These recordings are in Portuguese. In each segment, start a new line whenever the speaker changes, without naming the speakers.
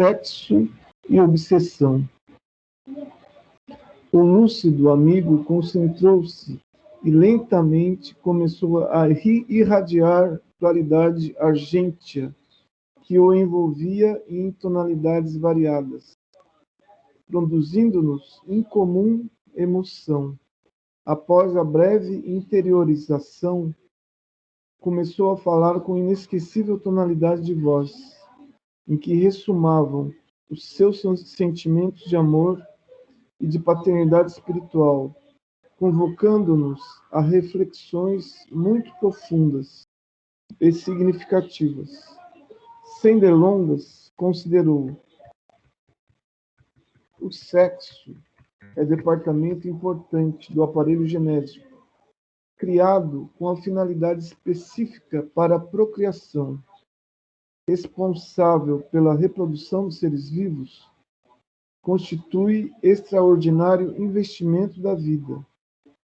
sexo e obsessão. O lúcido amigo concentrou-se e lentamente começou a irradiar claridade argêntea que o envolvia em tonalidades variadas, produzindo-nos incomum emoção. Após a breve interiorização, começou a falar com inesquecível tonalidade de voz, em que ressumavam os seus sentimentos de amor e de paternidade espiritual, convocando-nos a reflexões muito profundas e significativas. Sem delongas, considerou: o sexo é departamento importante do aparelho genético, criado com a finalidade específica para a procriação, responsável pela reprodução dos seres vivos, constitui extraordinário investimento da vida,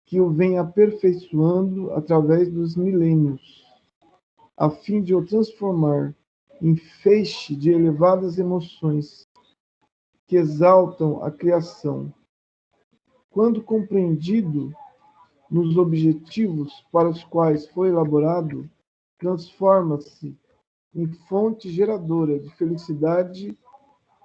que o vem aperfeiçoando através dos milênios, a fim de o transformar em feixe de elevadas emoções que exaltam a criação. Quando compreendido nos objetivos para os quais foi elaborado, transforma-se em fonte geradora de felicidade,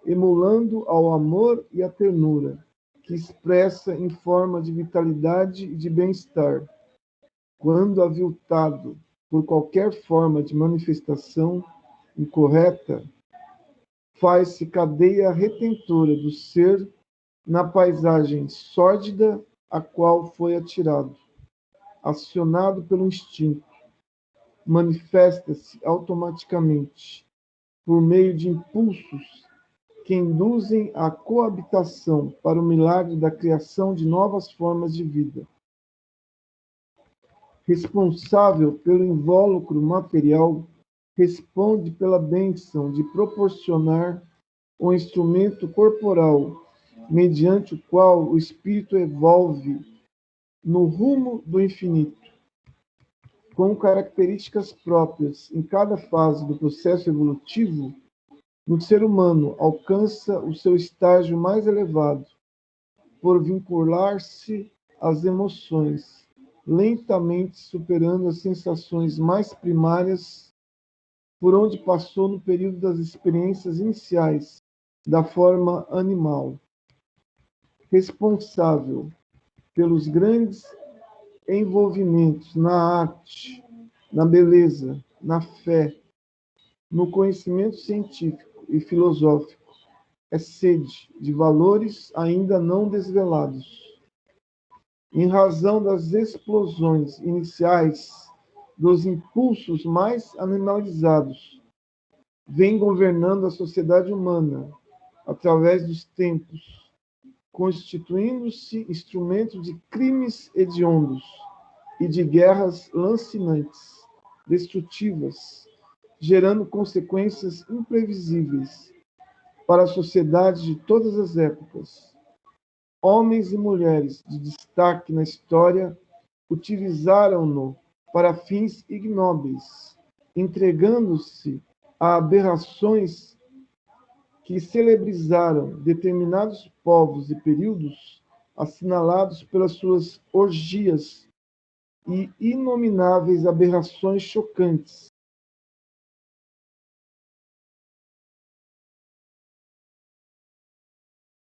emulando ao amor e à ternura, que expressa em forma de vitalidade e de bem-estar. Quando aviltado por qualquer forma de manifestação incorreta, faz-se cadeia retentora do ser na paisagem sórdida a qual foi atirado. Acionado pelo instinto, manifesta-se automaticamente por meio de impulsos que induzem a coabitação para o milagre da criação de novas formas de vida. Responsável pelo invólucro material, responde pela bênção de proporcionar o instrumento corporal, mediante o qual o espírito evolve no rumo do infinito, com características próprias em cada fase do processo evolutivo. O ser humano alcança o seu estágio mais elevado, por vincular-se às emoções, lentamente superando as sensações mais primárias por onde passou no período das experiências iniciais da forma animal. Responsável pelos grandes envolvimentos na arte, na beleza, na fé, no conhecimento científico e filosófico, é sede de valores ainda não desvelados. Em razão das explosões iniciais dos impulsos mais animalizados, vem governando a sociedade humana através dos tempos, constituindo-se instrumento de crimes hediondos e de guerras lancinantes, destrutivas, gerando consequências imprevisíveis para a sociedade de todas as épocas. Homens e mulheres de destaque na história utilizaram-no para fins ignóbeis, entregando-se a aberrações que celebrizaram determinados povos e períodos, assinalados pelas suas orgias e inomináveis aberrações chocantes.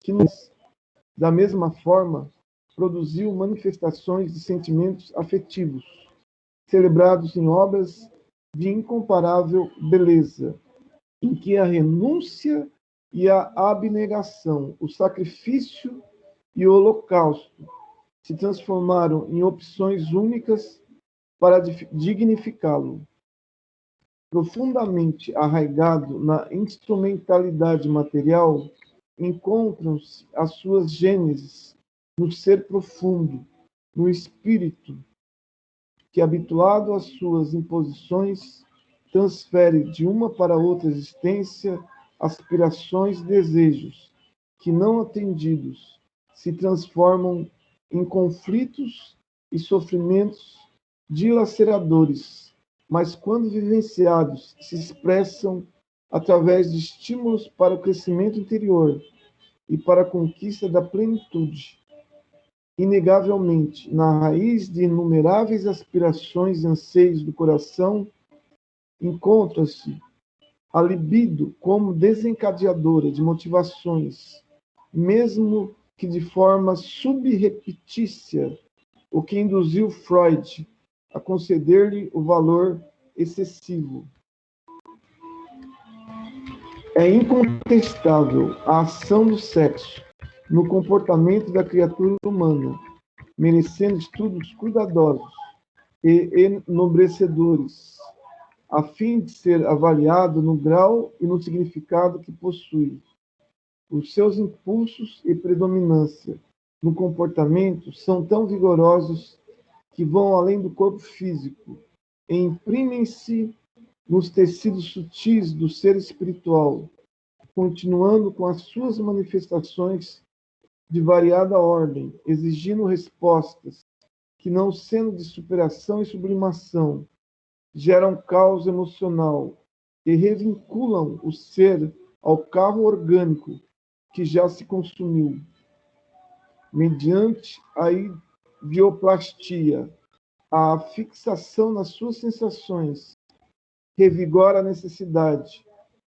Que, da mesma forma, produziu manifestações de sentimentos afetivos, celebrados em obras de incomparável beleza, em que a renúncia e a abnegação, o sacrifício e o holocausto se transformaram em opções únicas para dignificá-lo. Profundamente arraigado na instrumentalidade material, encontram-se as suas gêneses no ser profundo, no espírito, que, habituado às suas imposições, transfere de uma para outra existência aspirações e desejos que, não atendidos, se transformam em conflitos e sofrimentos dilaceradores, mas, quando vivenciados, se expressam através de estímulos para o crescimento interior e para a conquista da plenitude. Inegavelmente, na raiz de inumeráveis aspirações e anseios do coração, encontra-se a libido como desencadeadora de motivações, mesmo que de forma subreptícia, o que induziu Freud a conceder-lhe o valor excessivo. É incontestável a ação do sexo no comportamento da criatura humana, merecendo estudos cuidadosos e enobrecedores, a fim de ser avaliado no grau e no significado que possui. Os seus impulsos e predominância no comportamento são tão vigorosos que vão além do corpo físico e imprimem-se nos tecidos sutis do ser espiritual, continuando com as suas manifestações de variada ordem, exigindo respostas que, não sendo de superação e sublimação, geram caos emocional e revinculam o ser ao carro orgânico que já se consumiu. Mediante a idioplastia, a fixação nas suas sensações revigora a necessidade,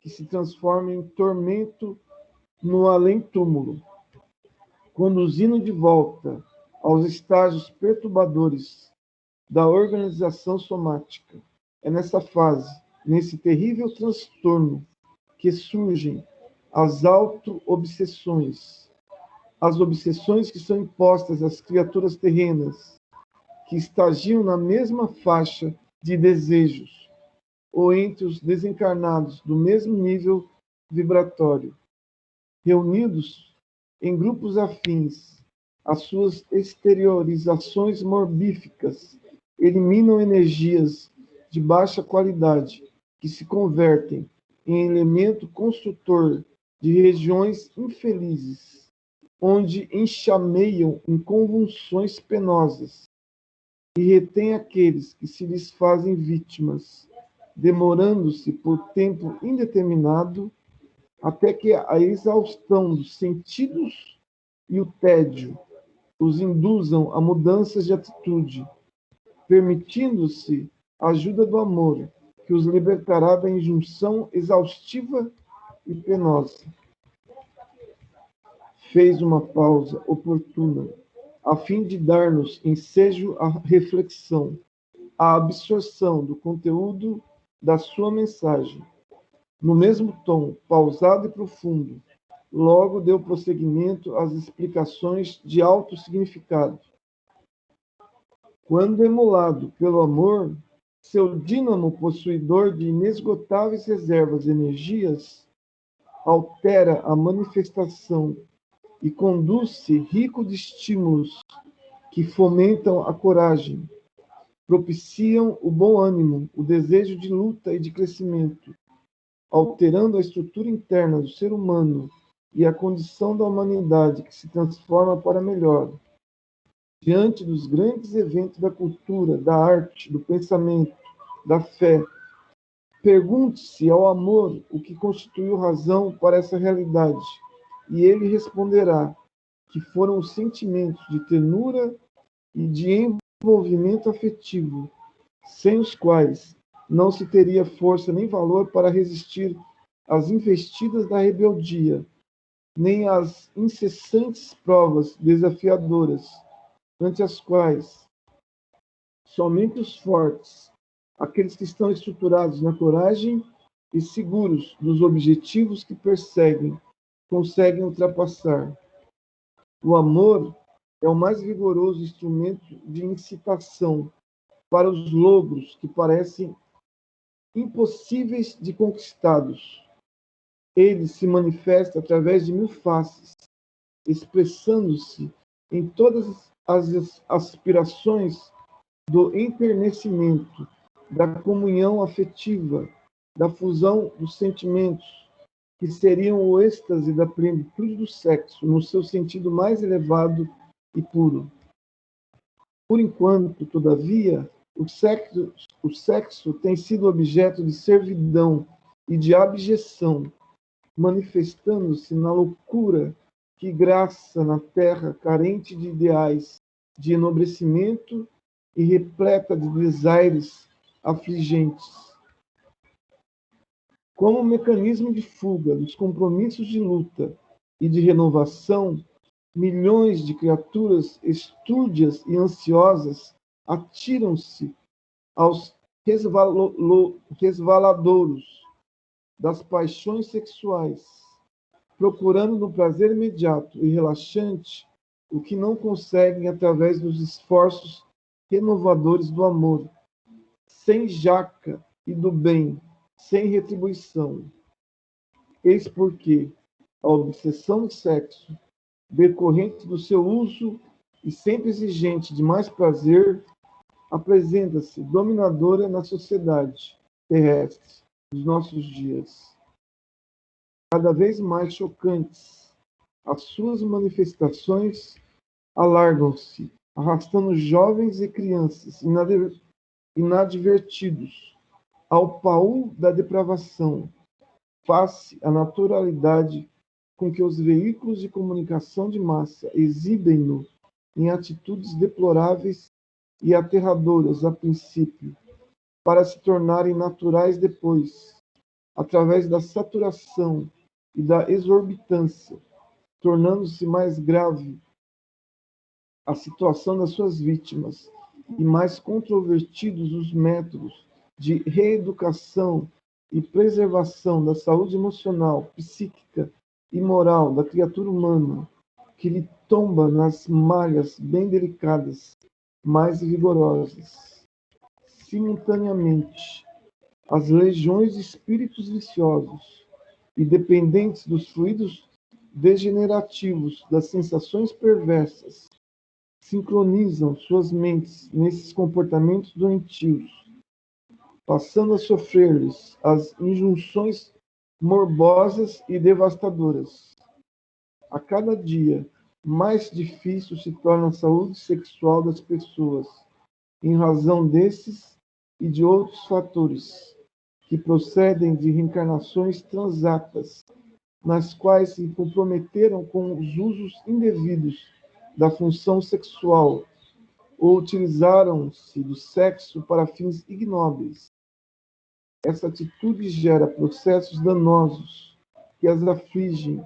que se transforma em tormento no além-túmulo, conduzindo de volta aos estágios perturbadores da organização somática. É nessa fase, nesse terrível transtorno, que surgem as auto-obsessões, as obsessões que são impostas às criaturas terrenas, que estagiam na mesma faixa de desejos, ou entre os desencarnados do mesmo nível vibratório, reunidos em grupos afins. As suas exteriorizações morbíficas eliminam energias de baixa qualidade que se convertem em elemento construtor de regiões infelizes, onde enxameiam em convulsões penosas e retém aqueles que se lhes fazem vítimas, demorando-se por tempo indeterminado até que a exaustão dos sentidos e o tédio os induzam a mudanças de atitude, permitindo-se a ajuda do amor, que os libertará da injunção exaustiva e penosa. Fez uma pausa oportuna, a fim de dar-nos ensejo à reflexão, à absorção do conteúdo da sua mensagem. No mesmo tom, pausado e profundo, logo deu prosseguimento às explicações de alto significado. Quando emulado pelo amor, seu dínamo possuidor de inesgotáveis reservas de energias, altera a manifestação e conduz-se rico de estímulos que fomentam a coragem, propiciam o bom ânimo, o desejo de luta e de crescimento, alterando a estrutura interna do ser humano e a condição da humanidade que se transforma para melhor. Diante dos grandes eventos da cultura, da arte, do pensamento, da fé, pergunte-se ao amor o que constituiu razão para essa realidade, e ele responderá que foram os sentimentos de ternura e de envolvimento afetivo, sem os quais não se teria força nem valor para resistir às investidas da rebeldia, nem às incessantes provas desafiadoras, ante as quais somente os fortes, aqueles que estão estruturados na coragem e seguros dos objetivos que perseguem, conseguem ultrapassar. O amor é o mais vigoroso instrumento de incitação para os logros que parecem impossíveis de conquistados. Ele se manifesta através de mil faces, expressando-se em todas as aspirações do enternecimento, da comunhão afetiva, da fusão dos sentimentos, que seriam o êxtase da plenitude do sexo, no seu sentido mais elevado e puro. Por enquanto, todavia, o sexo tem sido objeto de servidão e de abjeção, manifestando-se na loucura que graça na terra carente de ideais de enobrecimento e repleta de desaires afligentes. Como mecanismo de fuga dos compromissos de luta e de renovação, milhões de criaturas estúrdias e ansiosas atiram-se aos resvaladouros das paixões sexuais, procurando no prazer imediato e relaxante o que não conseguem através dos esforços renovadores do amor, sem jaca e do bem, sem retribuição. Eis porque a obsessão do sexo, decorrente do seu uso e sempre exigente de mais prazer, apresenta-se dominadora na sociedade terrestre dos nossos dias. Cada vez mais chocantes, as suas manifestações alargam-se, arrastando jovens e crianças inadvertidos ao paú da depravação, face à naturalidade com que os veículos de comunicação de massa exibem-no em atitudes deploráveis e aterradoras a princípio, para se tornarem naturais depois, através da saturação e da exorbitância, tornando-se mais grave a situação das suas vítimas e mais controvertidos os métodos de reeducação e preservação da saúde emocional, psíquica e moral da criatura humana, que lhe tomba nas malhas bem delicadas, mais vigorosas. Simultaneamente, as legiões de espíritos viciosos e dependentes dos fluidos degenerativos das sensações perversas sincronizam suas mentes nesses comportamentos doentios, passando a sofrer-lhes as injunções morbosas e devastadoras. A cada dia, mais difícil se torna a saúde sexual das pessoas, em razão desses e de outros fatores, que procedem de reencarnações transatas, nas quais se comprometeram com os usos indevidos da função sexual, ou utilizaram-se do sexo para fins ignóbeis. Essa atitude gera processos danosos que as afligem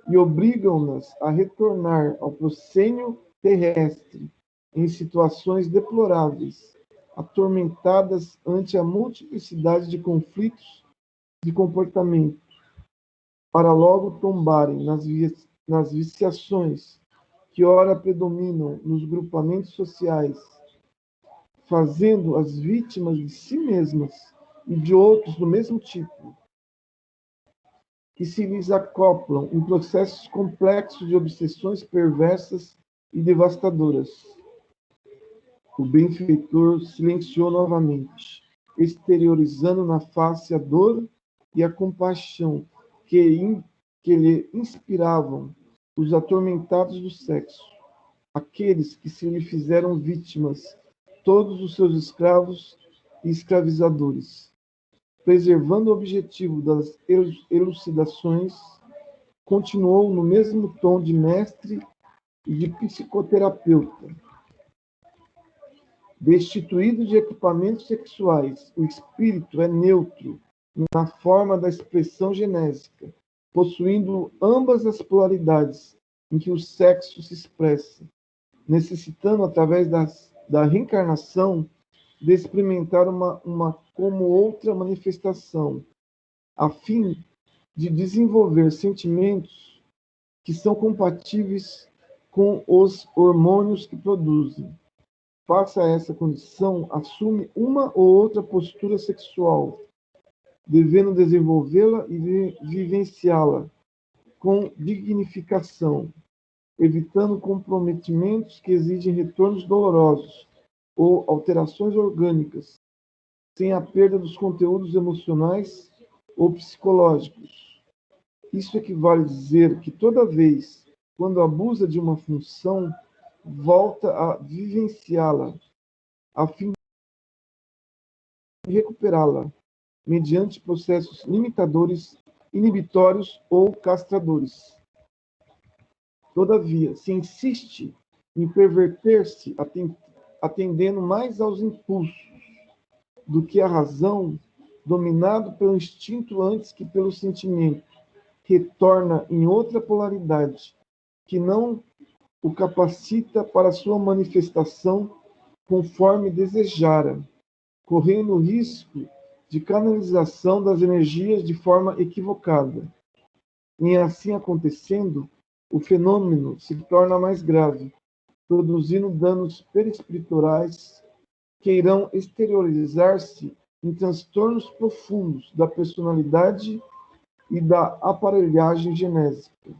e obrigam-nas a retornar ao proscênio terrestre em situações deploráveis, atormentadas ante a multiplicidade de conflitos de comportamento, para logo tombarem nas viciações que ora predominam nos grupamentos sociais, fazendo as vítimas de si mesmas e de outros do mesmo tipo, que se lhes acoplam em processos complexos de obsessões perversas e devastadoras. O benfeitor silenciou novamente, exteriorizando na face a dor e a compaixão que lhe inspiravam os atormentados do sexo, aqueles que se lhe fizeram vítimas, todos os seus escravos e escravizadores. Preservando o objetivo das elucidações, continuou no mesmo tom de mestre e de psicoterapeuta. Destituído de equipamentos sexuais, o espírito é neutro na forma da expressão genésica, possuindo ambas as polaridades em que o sexo se expressa, necessitando, através da reencarnação, de experimentar uma como outra manifestação, a fim de desenvolver sentimentos que são compatíveis com os hormônios que produzem. Face a essa condição, assume uma ou outra postura sexual, devendo desenvolvê-la e vivenciá-la com dignificação, evitando comprometimentos que exigem retornos dolorosos ou alterações orgânicas, sem a perda dos conteúdos emocionais ou psicológicos. Isso equivale a dizer que toda vez, quando abusa de uma função, volta a vivenciá-la, a fim de recuperá-la, mediante processos limitadores, inibitórios ou castradores. Todavia, se insiste em perverter-se, atendendo mais aos impulsos do que à razão, dominado pelo instinto antes que pelo sentimento, retorna em outra polaridade, que não o capacita para sua manifestação conforme desejara, correndo o risco de canalização das energias de forma equivocada. E assim acontecendo, o fenômeno se torna mais grave, produzindo danos perispirituais que irão exteriorizar-se em transtornos profundos da personalidade e da aparelhagem genésica.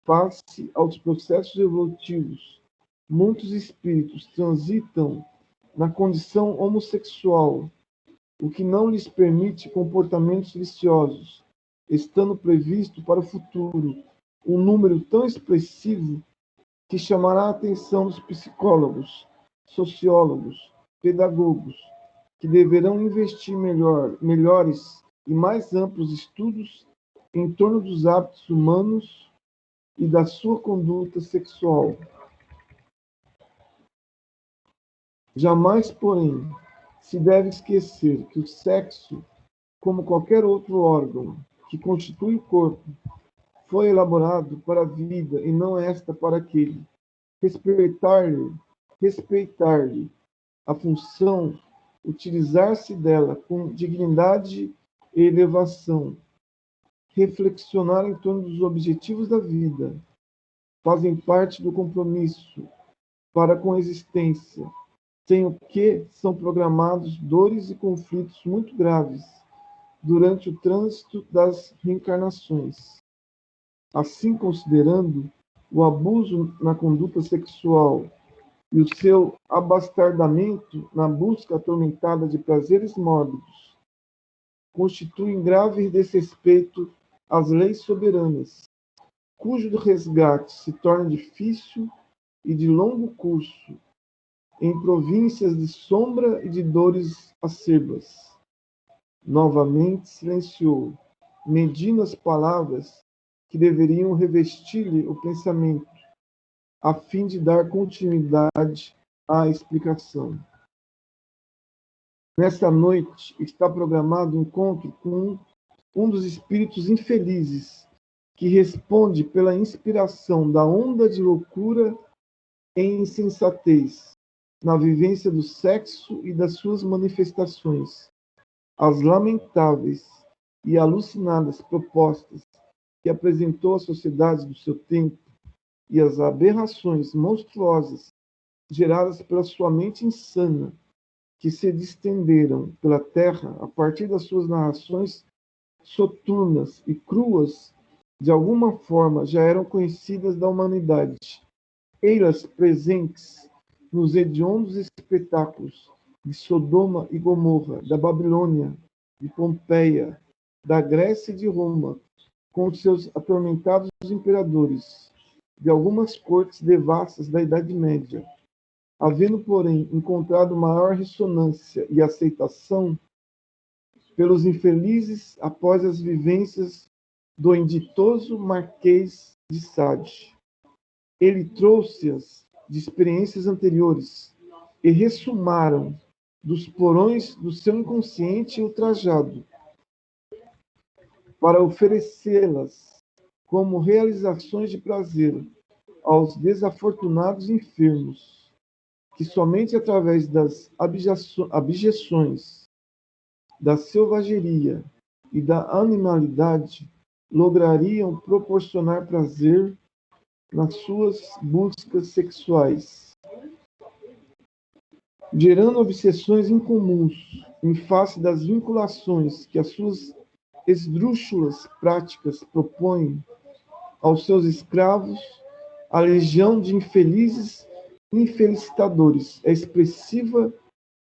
Face aos processos evolutivos, muitos espíritos transitam na condição homossexual, o que não lhes permite comportamentos viciosos, estando previsto para o futuro um número tão expressivo que chamará a atenção dos psicólogos, sociólogos, pedagogos, que deverão investir melhores e mais amplos estudos em torno dos hábitos humanos e da sua conduta sexual. Jamais, porém, se deve esquecer que o sexo, como qualquer outro órgão que constitui o corpo, foi elaborado para a vida e não esta para aquele. Respeitar-lhe a função, utilizar-se dela com dignidade e elevação, reflexionar em torno dos objetivos da vida, fazem parte do compromisso para com a existência, sem o que são programados dores e conflitos muito graves durante o trânsito das reencarnações. Assim, considerando o abuso na conduta sexual e o seu abastardamento na busca atormentada de prazeres mórbidos, constituem grave desrespeito às leis soberanas, cujo resgate se torna difícil e de longo curso em províncias de sombra e de dores acerbas. Novamente silenciou, medindo as palavras que deveriam revestir-lhe o pensamento, a fim de dar continuidade à explicação. Nesta noite está programado um encontro com um dos espíritos infelizes, que responde pela inspiração da onda de loucura e insensatez, na vivência do sexo e das suas manifestações, as lamentáveis e alucinadas propostas que apresentou à sociedade do seu tempo e as aberrações monstruosas geradas pela sua mente insana, que se distenderam pela terra a partir das suas narrações soturnas e cruas, de alguma forma já eram conhecidas da humanidade. Ei-las presentes nos hediondos espetáculos de Sodoma e Gomorra, da Babilônia, de Pompeia, da Grécia e de Roma, com seus atormentados imperadores, de algumas cortes devassas da Idade Média, havendo, porém, encontrado maior ressonância e aceitação pelos infelizes após as vivências do inditoso Marquês de Sade. Ele trouxe-as de experiências anteriores e ressumaram dos porões do seu inconsciente ultrajado, para oferecê-las como realizações de prazer aos desafortunados enfermos, que somente através das abjeções, da selvageria e da animalidade lograriam proporcionar prazer nas suas buscas sexuais, gerando obsessões incomuns em face das vinculações que as suas esdrúxulas práticas propõem aos seus escravos. A legião de infelizes infelicitadores é expressiva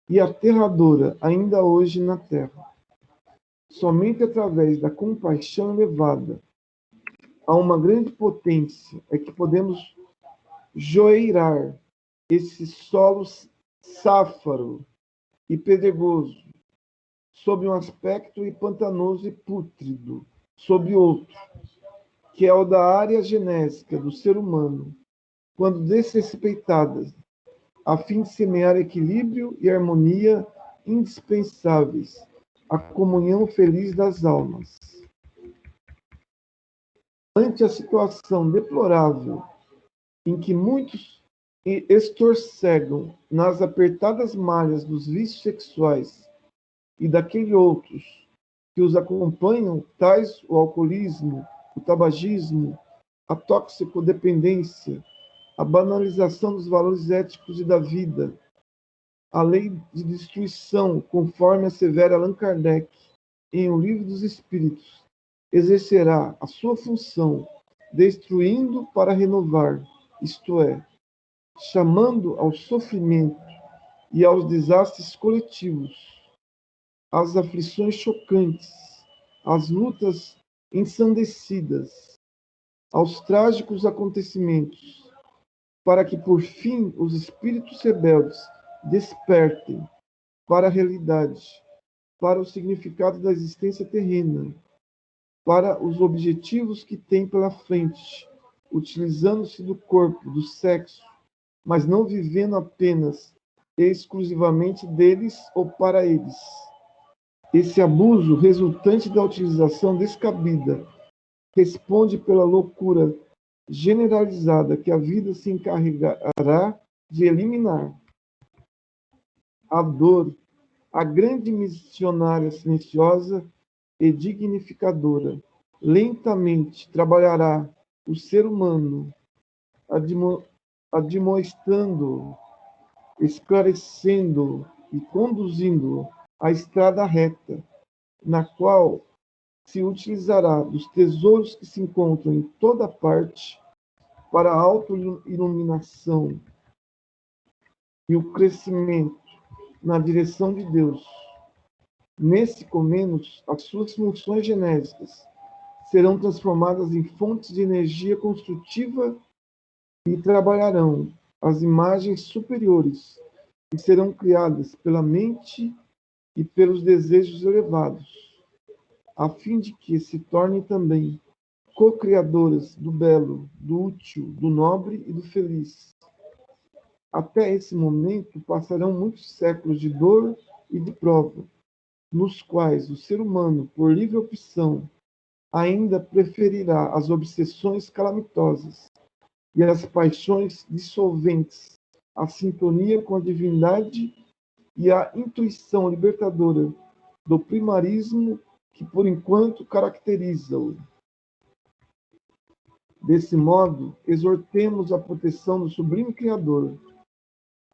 e aterradora ainda hoje na Terra. Somente através da compaixão elevada a uma grande potência é que podemos joeirar esse solo sáfaro e pedregoso, sob um aspecto e pantanoso e pútrido, sob outro, que é o da área genésica do ser humano, quando desrespeitadas, a fim de semear equilíbrio e harmonia indispensáveis à comunhão feliz das almas. Ante a situação deplorável em que muitos estorcegam nas apertadas malhas dos vícios sexuais e daqueles outros que os acompanham, tais o alcoolismo, o tabagismo, a toxicodependência, a banalização dos valores éticos e da vida, a lei de destruição, conforme assevera Allan Kardec em O Livro dos Espíritos, exercerá a sua função destruindo para renovar, isto é, chamando ao sofrimento e aos desastres coletivos, às aflições chocantes, às lutas ensandecidas, aos trágicos acontecimentos, para que, por fim, os espíritos rebeldes despertem para a realidade, para o significado da existência terrena, para os objetivos que têm pela frente, utilizando-se do corpo, do sexo, mas não vivendo apenas e exclusivamente deles ou para eles. Esse abuso resultante da utilização descabida responde pela loucura generalizada que a vida se encarregará de eliminar. A dor, a grande missionária silenciosa e dignificadora, lentamente trabalhará o ser humano, admoestando, esclarecendo e conduzindo à estrada reta, na qual se utilizará dos tesouros que se encontram em toda parte para a autoiluminação e o crescimento na direção de Deus. Nesse comenos, as suas funções genésicas serão transformadas em fontes de energia construtiva e trabalharão as imagens superiores que serão criadas pela mente e pelos desejos elevados, a fim de que se tornem também co-criadoras do belo, do útil, do nobre e do feliz. Até esse momento passarão muitos séculos de dor e de prova, nos quais o ser humano, por livre opção, ainda preferirá as obsessões calamitosas e as paixões dissolventes, a sintonia com a divindade e a intuição libertadora do primarismo que, por enquanto, caracteriza-o. Desse modo, exortemos a proteção do sublime Criador,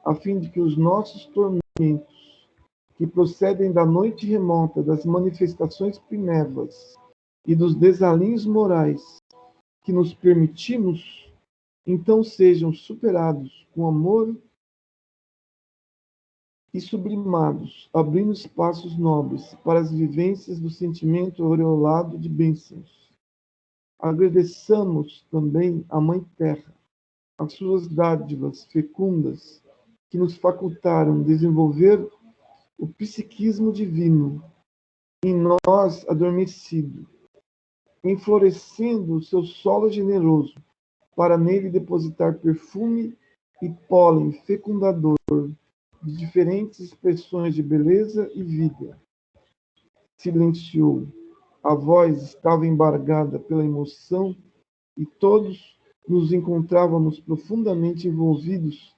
a fim de que os nossos tormentos, que procedem da noite remota das manifestações primevas e dos desalinhos morais que nos permitimos, então sejam superados com amor e sublimados, abrindo espaços nobres para as vivências do sentimento aureolado de bênçãos. Agradeçamos também à Mãe Terra, as suas dádivas fecundas que nos facultaram desenvolver o psiquismo divino em nós adormecido, enflorescendo o seu solo generoso, para nele depositar perfume e pólen fecundador de diferentes expressões de beleza e vida. Silenciou. A voz estava embargada pela emoção e todos nos encontrávamos profundamente envolvidos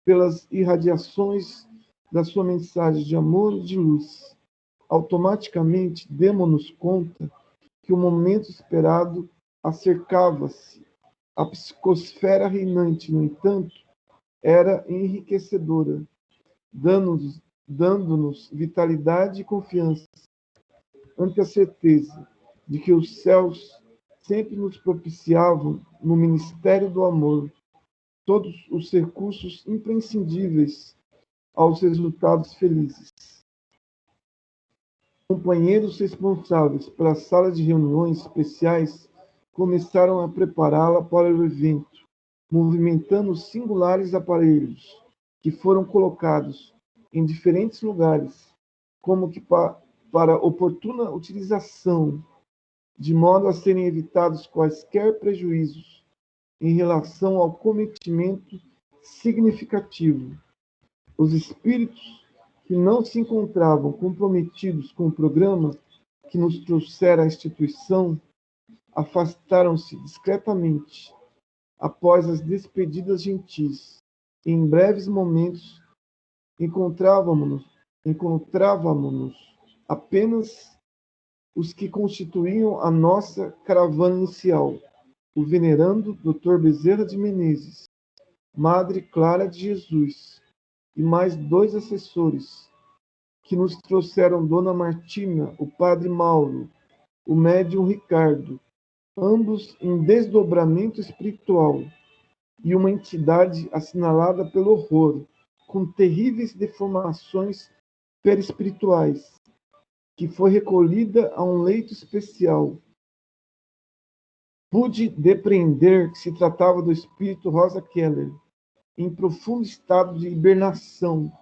pelas irradiações da sua mensagem de amor e de luz. Automaticamente demos-nos conta que o momento esperado acercava-se. A psicosfera reinante, no entanto, era enriquecedora, dando-nos vitalidade e confiança ante a certeza de que os céus sempre nos propiciavam, no ministério do amor, todos os recursos imprescindíveis aos resultados felizes. Companheiros responsáveis pelas salas de reuniões especiais começaram a prepará-la para o evento, movimentando singulares aparelhos que foram colocados em diferentes lugares, como que para oportuna utilização, de modo a serem evitados quaisquer prejuízos em relação ao cometimento significativo. Os espíritos que não se encontravam comprometidos com o programa que nos trouxera a instituição afastaram-se discretamente após as despedidas gentis. Em breves momentos encontrávamos apenas os que constituíam a nossa caravana inicial: o venerando Dr. Bezerra de Menezes, Madre Clara de Jesus e mais 2 assessores, que nos trouxeram Dona Martina, o Padre Mauro, o médium Ricardo, ambos em desdobramento espiritual, e uma entidade assinalada pelo horror, com terríveis deformações perispirituais, que foi recolhida a um leito especial. Pude depreender que se tratava do espírito Rosa Keller, em profundo estado de hibernação,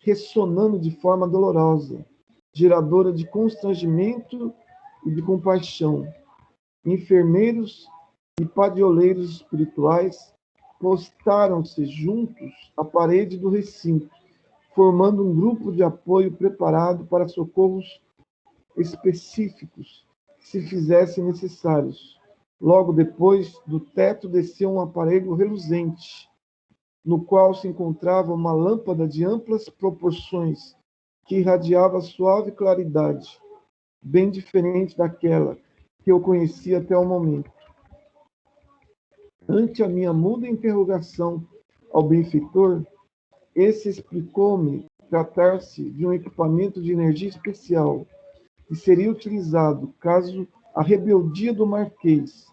ressonando de forma dolorosa, geradora de constrangimento e de compaixão. Enfermeiros e padioleiros espirituais postaram-se juntos à parede do recinto, formando um grupo de apoio preparado para socorros específicos que se fizessem necessários. Logo depois, do teto desceu um aparelho reluzente, no qual se encontrava uma lâmpada de amplas proporções que irradiava suave claridade, bem diferente daquela que eu conhecia até o momento. Ante a minha muda interrogação ao benfeitor, esse explicou-me tratar-se de um equipamento de energia especial que seria utilizado caso a rebeldia do Marquês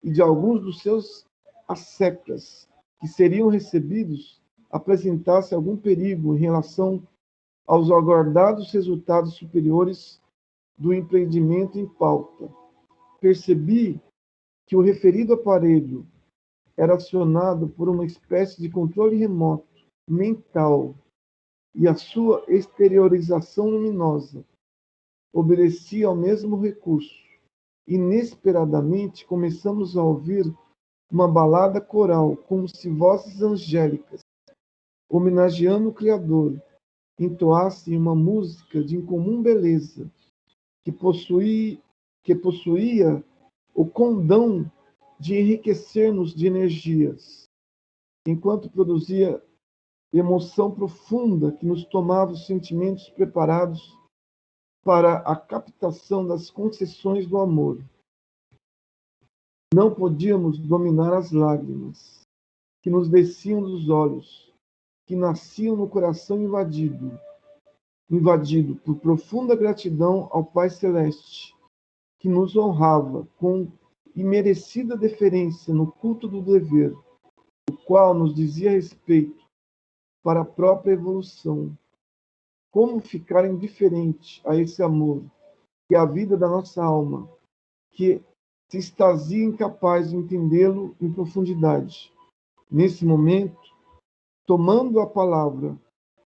e de alguns dos seus asseclas que seriam recebidos apresentasse algum perigo em relação aos aguardados resultados superiores do empreendimento em pauta. Percebi que o referido aparelho era acionado por uma espécie de controle remoto, mental, e a sua exteriorização luminosa obedecia ao mesmo recurso. Inesperadamente, começamos a ouvir uma balada coral, como se vozes angélicas, homenageando o Criador, entoassem uma música de incomum beleza, que possuía o condão de enriquecer-nos de energias, enquanto produzia emoção profunda que nos tomava os sentimentos preparados para a captação das concessões do amor. Não podíamos dominar as lágrimas que nos desciam dos olhos, que nasciam no coração invadido por profunda gratidão ao Pai Celeste, que nos honrava com imerecida deferência no culto do dever, o qual nos dizia respeito para a própria evolução. Como ficar indiferente a esse amor, que é a vida da nossa alma, que se extasia incapaz de entendê-lo em profundidade? Nesse momento, tomando a palavra,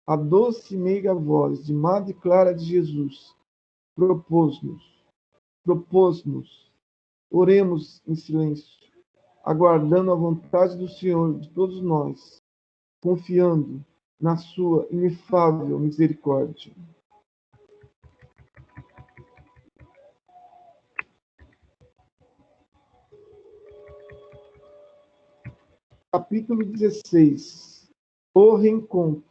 a doce e meiga voz de Madre Clara de Jesus propôs-nos, oremos em silêncio, aguardando a vontade do Senhor de todos nós, confiando na sua inefável misericórdia. Capítulo 16. O reencontro.